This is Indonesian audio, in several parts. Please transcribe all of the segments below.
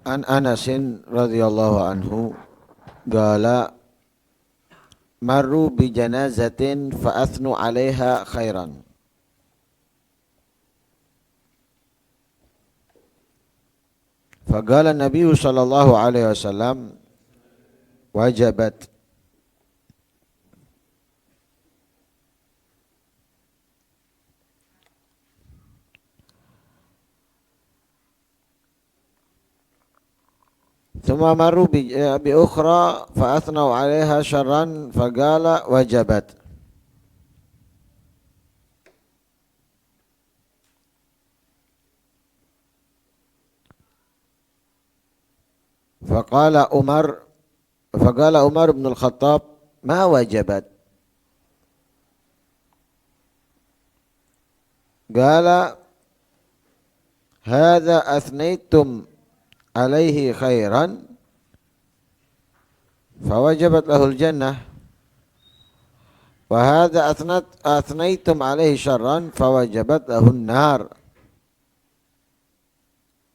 An Anasin radhiyallahu anhu qala marru bi janazatin fa athnu 'alaiha khairan. Faqala Nabi sallallahu alaihi wasallam wajabat. Thumma marru bi ukhra fa athnau 'alaiha syarran faqala wajabat. Faqala Umar bin Al-Khattab ma wajabat. Qala hadza athnaytum alaihi khairan fawajabat lahul jannah wa hadza athnaytum alaihi syarran fawajabat lahun nar.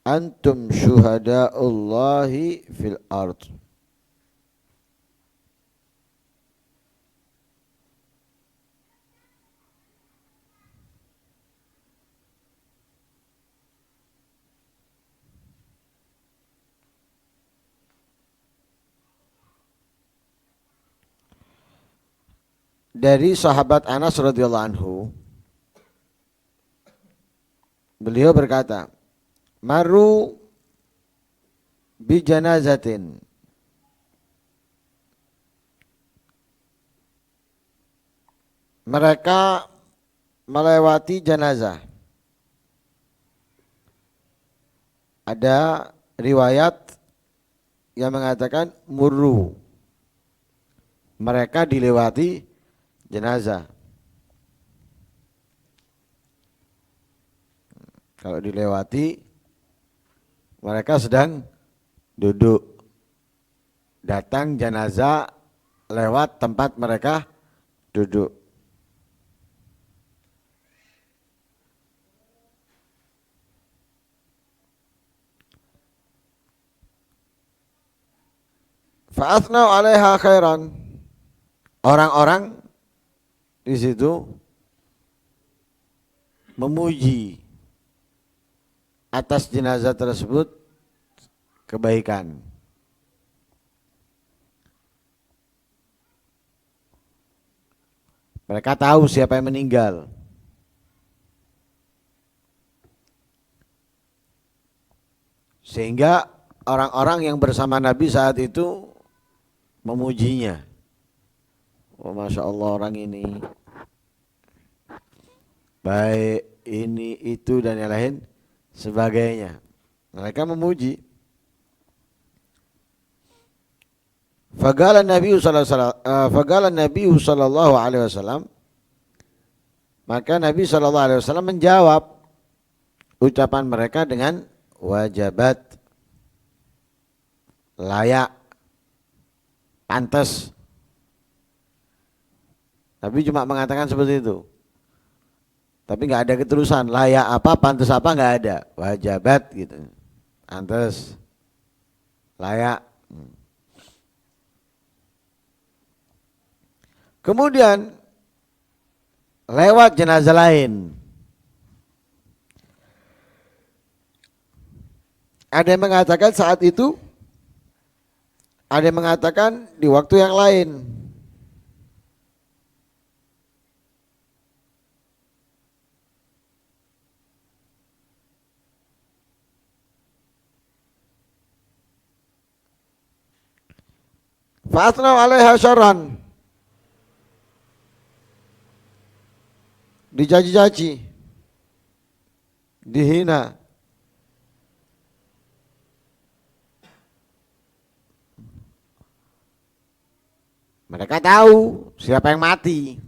Antum syuhada'ullahi fil ard. Dari sahabat Anas radhiyallahu anhu, beliau berkata, maru bi janazatin. Mereka melewati jenazah. Ada riwayat yang mengatakan murru. Mereka dilewati jenazah. Kalau dilewati, mereka sedang duduk. Datang jenazah lewat tempat mereka duduk. Fa'athnau 'alaiha khairan. Orang-orang di situ memuji atas jenazah tersebut kebaikan. Mereka tahu siapa yang meninggal. Sehingga orang-orang yang bersama Nabi saat itu memujinya. Oh, Masya Allah orang ini baik, ini, itu dan yang lain sebagainya. Mereka memuji. Faqala Nabi sallallahu alaihi wasallam, maka Nabi sallallahu alaihi wasallam menjawab ucapan mereka dengan wajabat, layak, pantas. Nabi cuma mengatakan seperti itu. Tapi nggak ada keterusan, layak apa, pantas apa, nggak ada. Wajabat gitu, pantas, layak. Kemudian lewat jenazah lain. Ada yang mengatakan saat itu, ada yang mengatakan di waktu yang lain. Fa'athnau 'alaiha syarran. Dicaci-caci, dihina. Mereka tahu siapa yang mati,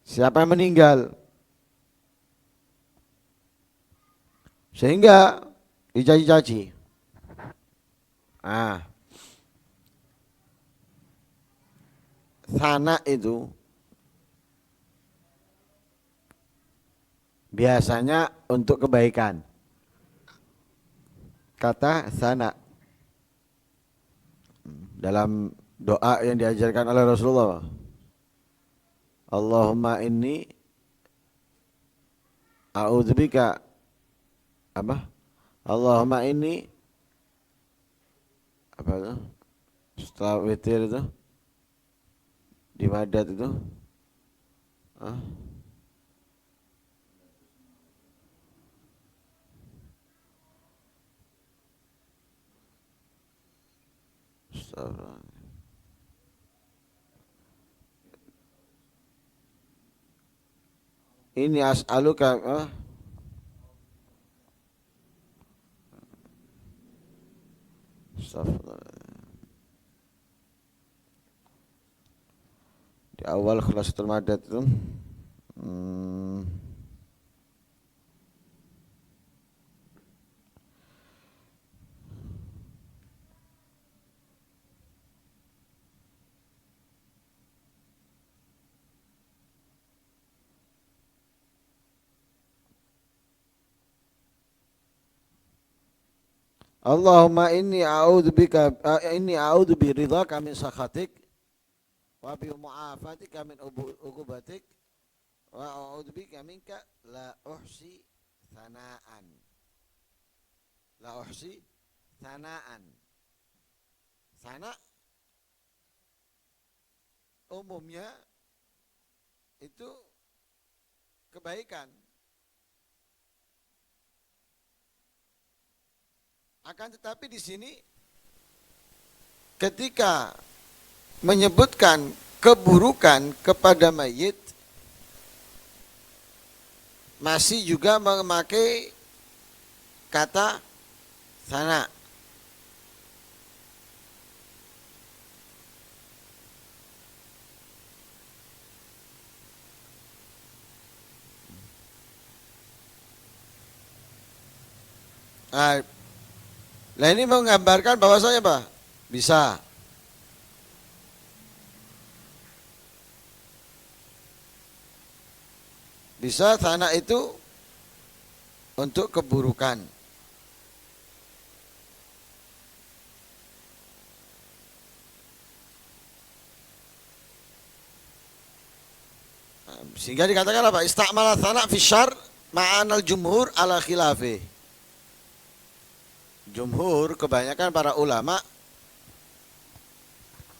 siapa yang meninggal. Sehingga dicaci-caci. Sana itu biasanya untuk kebaikan. kata sana dalam doa yang diajarkan oleh Rasulullah. Allahumma inni a'udzubika apa? Allahumma inni apa itu? Setelah witir itu di madat itu ah, astagfirullah. Ini as'aluka astagfirullah. Di awal khulasatul madat itu hmm, Allahumma inni a'udzu bi ridhaka min sakhatik wa bi mu'afatika min uqubatik wa a'udzu bika minka la uhsi sanaan. La uhsi sanaan. Sana umumnya itu kebaikan. Akan tetapi di sini ketika menyebutkan keburukan kepada mayit masih juga memakai kata sana. Nah ini menggambarkan bahwasanya apa? Bisa. Bisa sana itu untuk keburukan. Sehingga dikatakan apa? Istakmala sana fi syarr ma'anal jumhur ala khilafih. Jumhur kebanyakan para ulama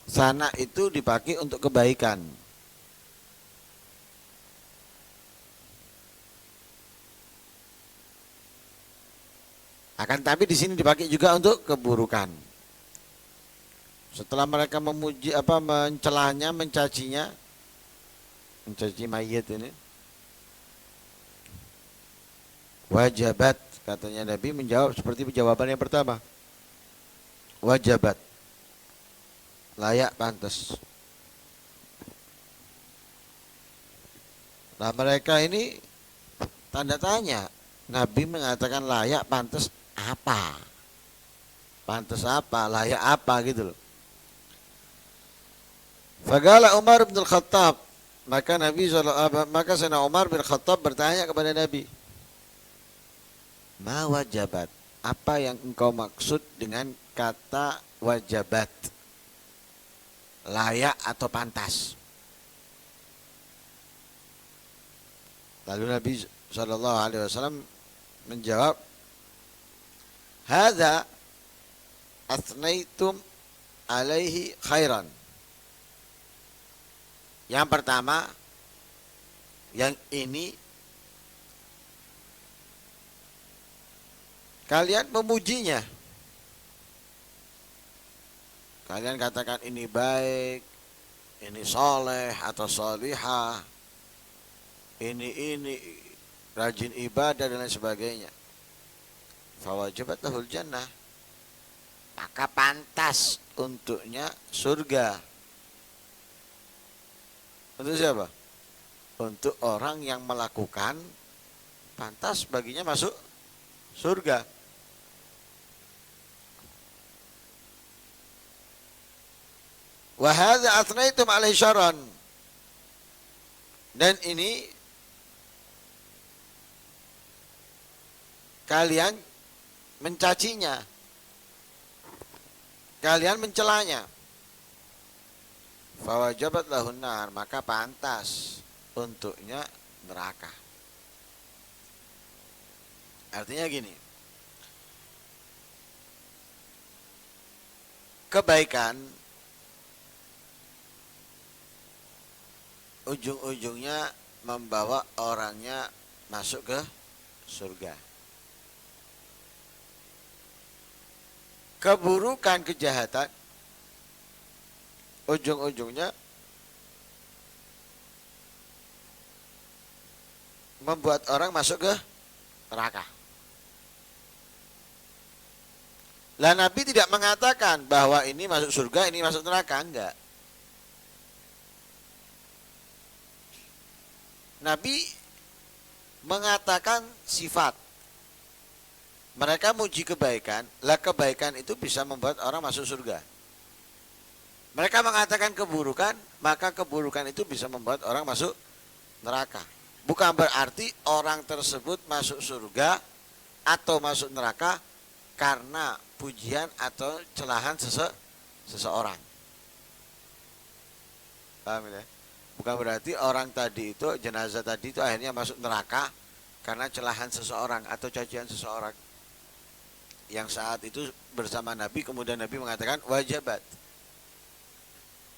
sana itu dipakai untuk kebaikan. Akan tapi di sini dipakai juga untuk keburukan. Setelah mereka memuji mencelanya, mencacinya, mencaci mayit ini, wajabat katanya Nabi menjawab seperti jawaban yang pertama. Wajabat. Layak, pantas. Nah mereka ini tanda tanya. Nabi mengatakan layak, pantas apa? Pantas apa? Layak apa gitu loh. Faqala Umar bin Khattab, maka Sayyidina Umar bin Khattab bertanya kepada Nabi, ma wajabat? Apa yang engkau maksud dengan kata wajabat? Layak atau pantas? Lalu Nabi SAW menjawab, hadza athnaitum alaihi khairan. Yang pertama, yang ini kalian memujinya. Kalian katakan ini baik, ini soleh atau solihah, ini rajin ibadah dan lain sebagainya. Fawajabat lahul jannah, maka pantas untuknya surga. Untuk siapa? Untuk orang yang melakukan, pantas baginya masuk surga. Wa hadza athnaitum alaihi syarran. Dan ini kalian mencacinya, kalian mencelanya. Fawajabat lahun nar, maka pantas untuknya neraka. Artinya gini, kebaikan ujung-ujungnya membawa orangnya masuk ke surga. Keburukan, kejahatan ujung-ujungnya membuat orang masuk ke neraka. Lah Nabi tidak mengatakan bahwa ini masuk surga, ini masuk neraka, enggak. Nabi mengatakan sifat. Mereka muji kebaikan, lah kebaikan itu bisa membuat orang masuk surga. Mereka mengatakan keburukan, maka keburukan itu bisa membuat orang masuk neraka. Bukan berarti orang tersebut masuk surga atau masuk neraka karena pujian atau celahan seseorang. Paham ya? Bukan berarti orang tadi itu, jenazah tadi itu akhirnya masuk neraka karena celahan seseorang atau cacian seseorang. Yang saat itu bersama Nabi, kemudian Nabi mengatakan wajabat.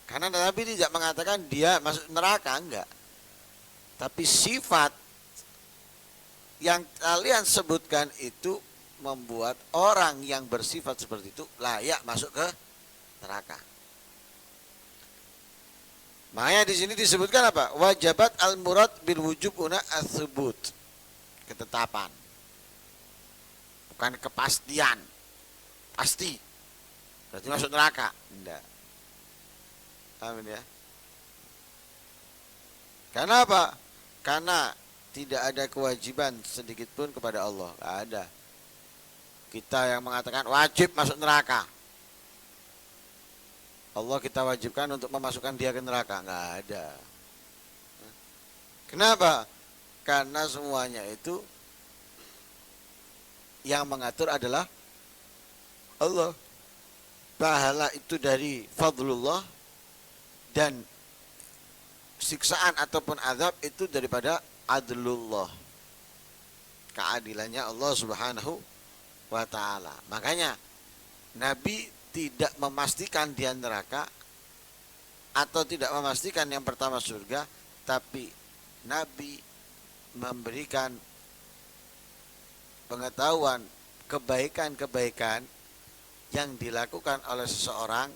Karena Nabi tidak mengatakan dia masuk neraka, enggak. Tapi sifat yang kalian sebutkan itu membuat orang yang bersifat seperti itu layak masuk ke neraka. Makanya di sini disebutkan apa? Wajabat al-murad bil wujub una as-subut. Ketetapan. Bukan kepastian. Pasti. Berarti masuk neraka. Enggak. Amin ya. Karena apa? Karena tidak ada kewajiban sedikit pun kepada Allah. Enggak ada. Kita yang mengatakan wajib masuk neraka. Allah kita wajibkan untuk memasukkan dia ke neraka, enggak ada. Kenapa? Karena semuanya itu yang mengatur adalah Allah. Pahala itu dari fadlullah dan siksaan ataupun azab itu daripada adlullah. Keadilannya Allah Subhanahu wa ta'ala. Makanya Nabi tidak memastikan dia neraka atau tidak memastikan yang pertama surga, tapi Nabi memberikan pengetahuan kebaikan-kebaikan yang dilakukan oleh seseorang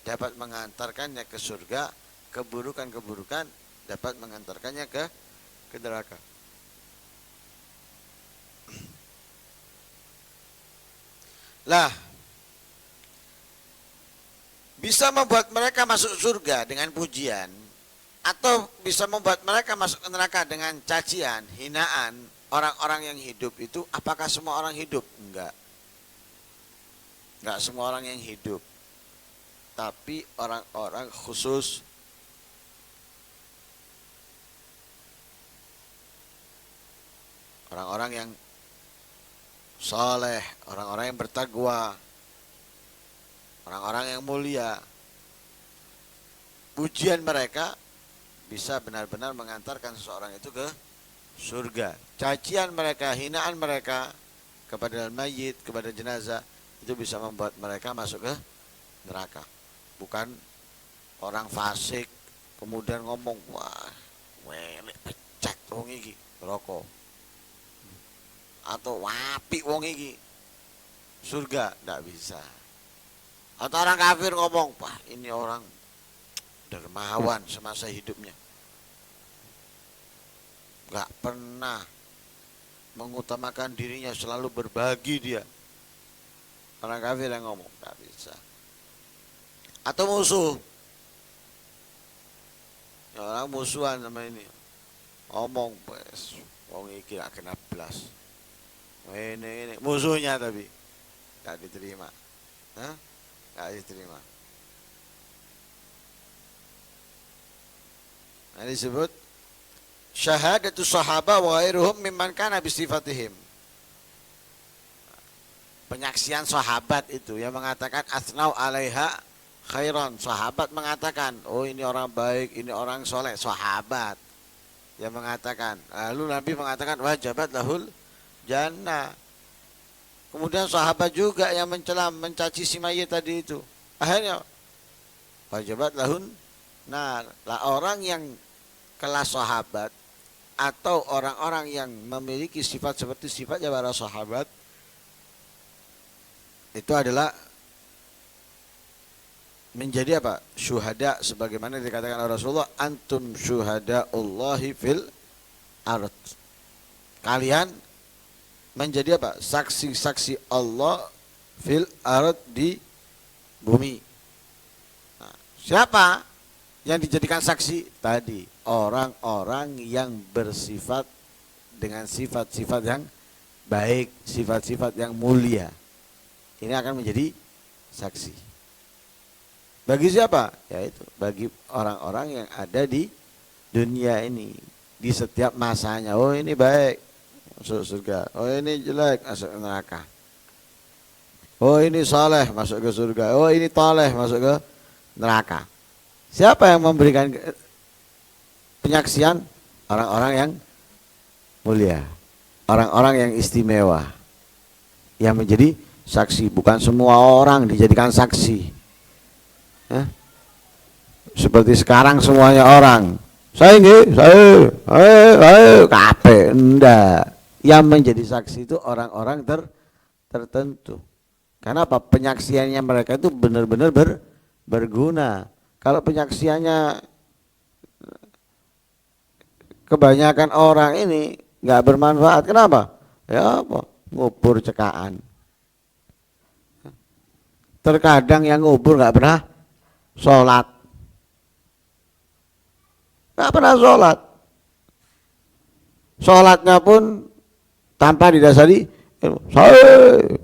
dapat mengantarkannya ke surga, keburukan-keburukan dapat mengantarkannya ke neraka. Lah, bisa membuat mereka masuk surga dengan pujian atau bisa membuat mereka masuk ke neraka dengan cacian, hinaan orang-orang yang hidup itu. Apakah semua orang hidup? Enggak. Enggak semua orang yang hidup. Tapi orang-orang khusus. Orang-orang yang soleh, orang-orang yang bertakwa, orang-orang yang mulia, pujian mereka bisa benar-benar mengantarkan seseorang itu ke surga. Cacian mereka, hinaan mereka kepada mayit, kepada jenazah, itu bisa membuat mereka masuk ke neraka. Bukan orang fasik kemudian ngomong, wah, welek pecat wong iki rokok, atau wapi wong iki surga, tidak bisa. Atau orang kafir ngomong, wah ini orang dermawan semasa hidupnya, gak pernah mengutamakan dirinya, selalu berbagi dia. Orang kafir yang ngomong, gak bisa. Atau musuh, ya, orang musuhan sama ini ngomong, wes wong iki gak kena blas, ini musuhnya tapi gak diterima. Hah? Gak diterima. Nah, disebut syahadatu sahaba wa ghairuhum mimman kana bisifatihim. penyaksian sahabat itu yang mengatakan asnau alaiha khairon. Sahabat mengatakan, oh ini orang baik, ini orang soleh. Sahabat yang mengatakan. Lalu Nabi mengatakan wajabat lahul jannah. Kemudian sahabat juga yang mencela, mencaci si mayit tadi itu. Akhirnya wajabat lahun. Nah, lah orang yang kelas sahabat atau orang-orang yang memiliki sifat seperti sifatnya para sahabat itu adalah menjadi apa? Syuhada, sebagaimana dikatakan oleh Rasulullah, antum syuhadaullahi fil ard. Kalian menjadi apa? Saksi-saksi Allah fil ard, di bumi. Nah, siapa yang dijadikan saksi? Tadi orang-orang yang bersifat dengan sifat-sifat yang baik, sifat-sifat yang mulia. Ini akan menjadi saksi. Bagi siapa? Yaitu bagi orang-orang yang ada di dunia ini, di setiap masanya. Oh ini baik, masuk surga. Oh ini jelek, masuk neraka. Oh ini saleh, masuk ke surga. Oh ini toleh, masuk ke neraka. Siapa yang memberikan penyaksian? Orang-orang yang mulia, orang-orang yang istimewa, yang menjadi saksi. Bukan semua orang dijadikan saksi. Seperti sekarang semuanya orang, saya kape, enggak. Yang menjadi saksi itu orang-orang tertentu. Karena apa? Penyaksiannya mereka itu benar-benar berguna. Kalau penyaksiannya kebanyakan orang ini nggak bermanfaat, kenapa? Ya apa? Ngubur cekaan. Terkadang yang ngubur nggak pernah sholat, nggak pernah sholat. Sholatnya pun tanpa didasari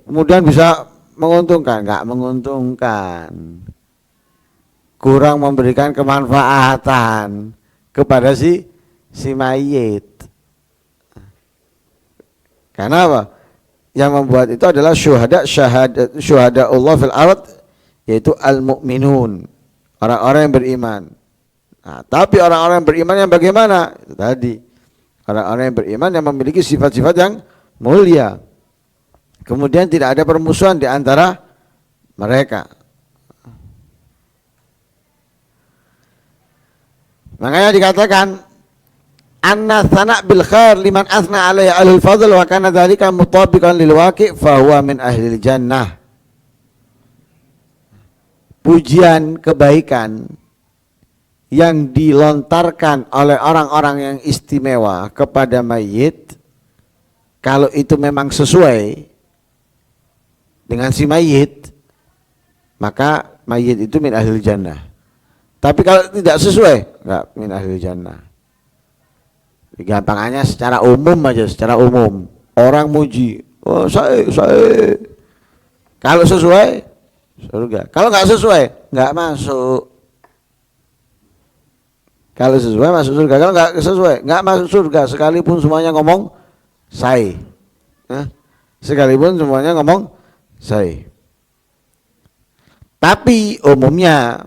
kemudian bisa menguntungkan, nggak menguntungkan. Kurang memberikan kemanfaatan kepada si mayit. Karena apa? Yang membuat itu adalah syuhada Allah fil ard, yaitu al-mu'minun, orang-orang yang beriman. Nah, tapi orang-orang yang beriman yang bagaimana? Itu tadi, orang-orang yang beriman yang memiliki sifat-sifat yang mulia. Kemudian tidak ada permusuhan di antara mereka. Makanya dikatakan anna sana bil khair liman asna alaihi ahlul fadl wa kana dzalika mutabiqan lil waqi' fa huwa min ahlil jannah. Pujian kebaikan yang dilontarkan oleh orang-orang yang istimewa kepada mayit, kalau itu memang sesuai dengan si mayit, maka mayit itu min ahlil jannah. Tapi kalau tidak sesuai, enggak min ahlil jannah. Gampangannya secara umum aja, secara umum orang muji, oh saya. Kalau sesuai surga, kalau nggak sesuai nggak masuk. Kalau sesuai masuk surga, kalau nggak sesuai nggak masuk surga. Sekalipun semuanya ngomong saya, sekalipun semuanya ngomong saya. Tapi umumnya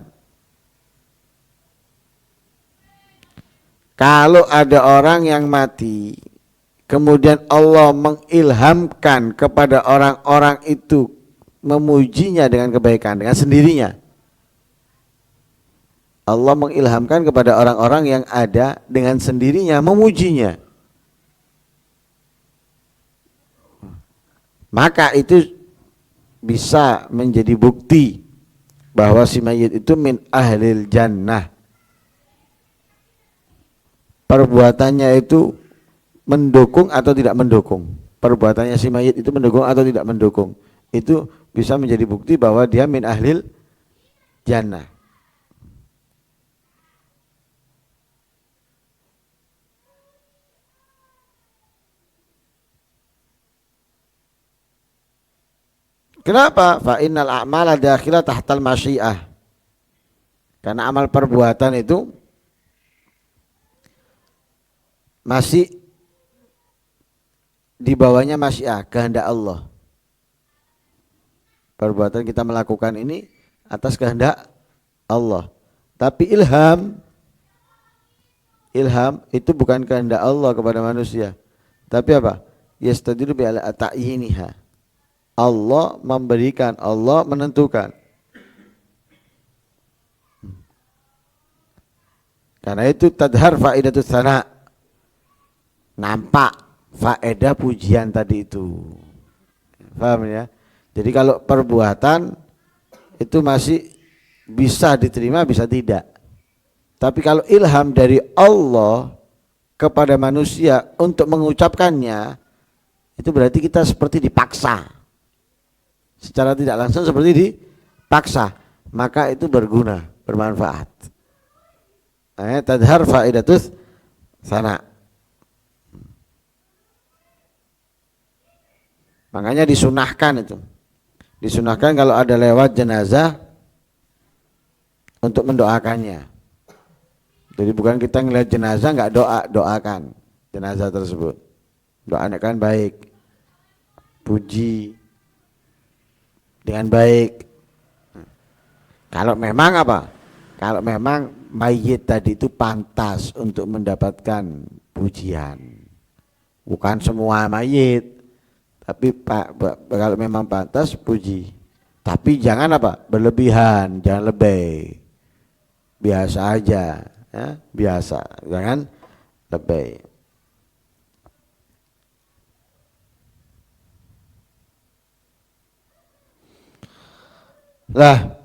kalau ada orang yang mati, kemudian Allah mengilhamkan kepada orang-orang itu memujinya dengan kebaikan, dengan sendirinya. Allah mengilhamkan kepada orang-orang yang ada dengan sendirinya memujinya. Maka itu bisa menjadi bukti bahwa si mayit itu min ahlil jannah. Perbuatannya itu mendukung atau tidak mendukung. Perbuatannya si mayit itu mendukung atau tidak mendukung. Itu bisa menjadi bukti bahwa dia min ahlil jannah. Kenapa? Fa innal a'mala dakhilah tahtal masyiah. Karena amal perbuatan itu masih di bawahnya masyiah, kehendak Allah. Perbuatan kita melakukan ini atas kehendak Allah. Tapi ilham itu bukan kehendak Allah kepada manusia. Tapi apa? Yastadiru bi ala ta'yiniha. Allah memberikan, Allah menentukan. Karena itu tadhar faidatus sana. Nampak faedah pujian tadi itu. Paham ya? Jadi kalau perbuatan itu masih bisa diterima, bisa tidak. Tapi kalau ilham dari Allah kepada manusia untuk mengucapkannya, itu berarti kita seperti dipaksa. Secara tidak langsung seperti dipaksa. Maka itu berguna, bermanfaat. Tadhar faidatus sana. Makanya disunahkan itu. Disunahkan kalau ada lewat jenazah untuk mendoakannya. Jadi bukan kita ngelihat jenazah nggak doakan jenazah tersebut. Doakan baik, puji dengan baik. Kalau memang apa? Kalau memang mayit tadi itu pantas untuk mendapatkan pujian. Bukan semua mayit, tapi kalau memang pantas puji. Tapi jangan apa? Berlebihan, jangan lebih. Biasa aja, ya, biasa, jangan lebih. Lah,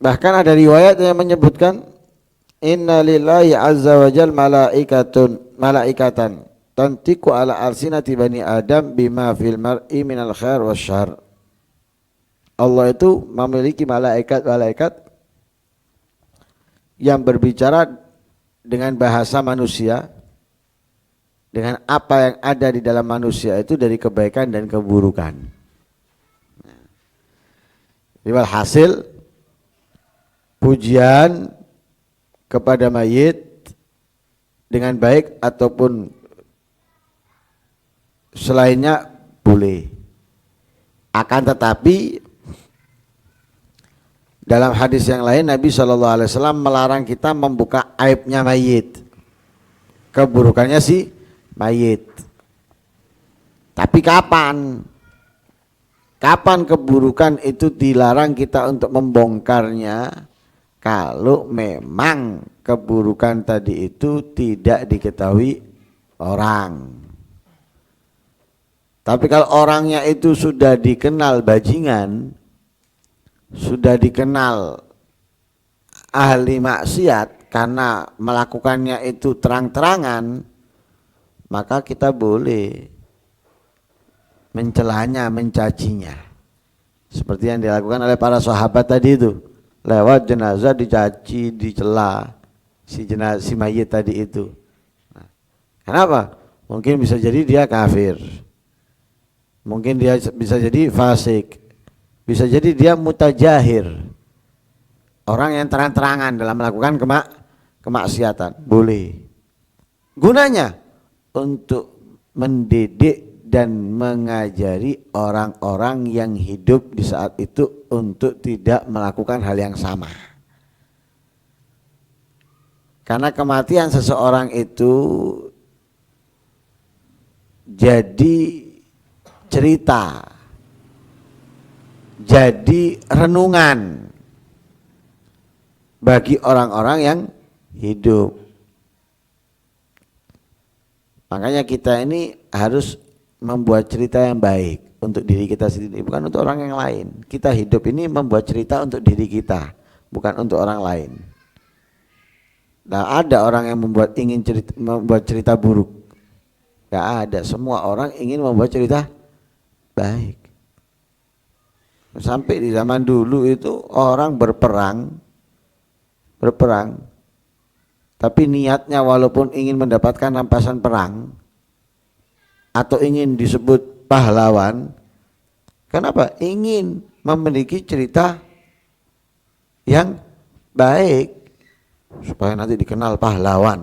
bahkan ada riwayat yang menyebutkan inna lillahi azza wa jal malaikatan tantiku ala alsinati bani adam bima fil mar'i minal khair wasyarr. Allah itu memiliki malaikat yang berbicara dengan bahasa manusia, dengan apa yang ada di dalam manusia itu dari kebaikan dan keburukan. Hasil pujian kepada mayit dengan baik ataupun selainnya boleh. Akan tetapi dalam hadis yang lain Nabi SAW melarang kita membuka aibnya mayit, keburukannya si mayit. Tapi kapan keburukan itu dilarang kita untuk membongkarnya? Kalau memang keburukan tadi itu tidak diketahui orang. Tapi kalau orangnya itu sudah dikenal bajingan, sudah dikenal ahli maksiat karena melakukannya itu terang-terangan, maka kita boleh mencelanya, mencacinya. Seperti yang dilakukan oleh para sahabat tadi itu. Lewat jenazah dicaci, dicela si mayit tadi itu. Nah, kenapa? Mungkin bisa jadi dia kafir. Mungkin dia bisa jadi fasik. Bisa jadi dia mutajahir. Orang yang terang-terangan dalam melakukan kemaksiatan. Boleh. Gunanya untuk mendidik dan mengajari orang-orang yang hidup di saat itu untuk tidak melakukan hal yang sama. Karena kematian seseorang itu jadi cerita, jadi renungan bagi orang-orang yang hidup. Makanya kita ini harus membuat cerita yang baik untuk diri kita sendiri, bukan untuk orang yang lain. Kita hidup ini membuat cerita untuk diri kita, bukan untuk orang lain. Nah, ada orang yang membuat cerita buruk. Gak ada, semua orang ingin membuat cerita baik. Sampai di zaman dulu itu orang berperang, tapi niatnya walaupun ingin mendapatkan rampasan perang atau ingin disebut pahlawan, kenapa? Ingin memiliki cerita yang baik supaya nanti dikenal pahlawan.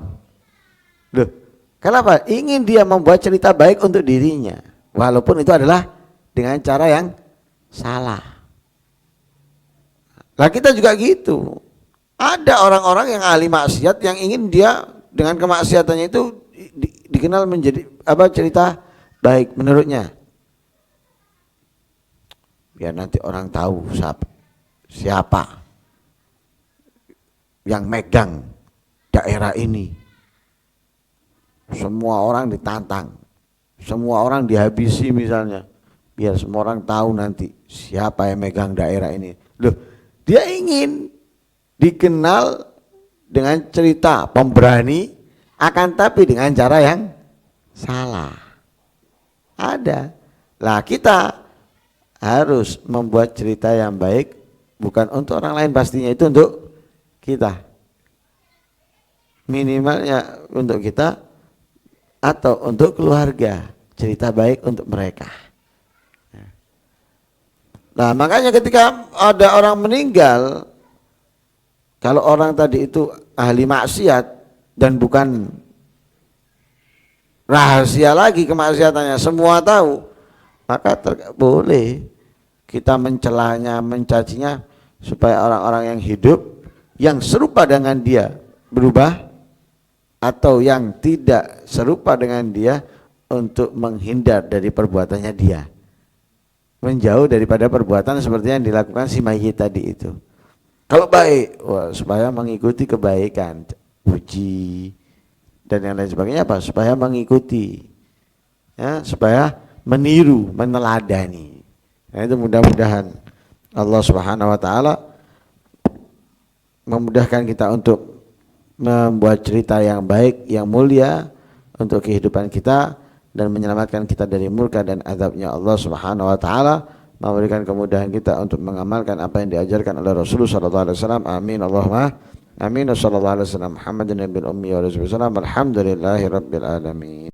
Loh, kenapa? Ingin dia membuat cerita baik untuk dirinya, walaupun itu adalah dengan cara yang salah. Lah kita juga gitu. Ada orang-orang yang ahli maksiat yang ingin dia dengan kemaksiatannya itu dikenal menjadi cerita baik menurutnya. Biar nanti orang tahu siapa yang megang daerah ini. Semua orang ditantang, semua orang dihabisi misalnya. Biar semua orang tahu nanti siapa yang megang daerah ini. Loh, dia ingin dikenal dengan cerita pemberani, akan tapi dengan cara yang salah. Ada. Lah kita harus membuat cerita yang baik, bukan untuk orang lain pastinya, itu untuk kita. Minimalnya untuk kita atau untuk keluarga, cerita baik untuk mereka. Nah makanya ketika ada orang meninggal, kalau orang tadi itu ahli maksiat dan bukan rahasia lagi kemaksiatannya, semua tahu, maka boleh kita mencelanya, mencacinya, supaya orang-orang yang hidup yang serupa dengan dia berubah, atau yang tidak serupa dengan dia untuk menghindar dari perbuatannya dia, menjauh daripada perbuatan seperti yang dilakukan si mayit tadi itu. Kalau baik, supaya mengikuti kebaikan, puji dan yang lain sebagainya, apa? Supaya mengikuti, ya, supaya meniru, meneladani. Nah itu mudah-mudahan Allah Subhanahu Wa Taala memudahkan kita untuk membuat cerita yang baik, yang mulia untuk kehidupan kita, dan menyelamatkan kita dari murka dan azabnya Allah Subhanahu Wa Taala, memberikan kemudahan kita untuk mengamalkan apa yang diajarkan oleh Rasulullah sallallahu alaihi wasallam. Amin Allahumma amin. Sallallahu alaihi wasallam Muhammadin nabiyil ummi wa rasulullah. Alhamdulillahi rabbil alamin.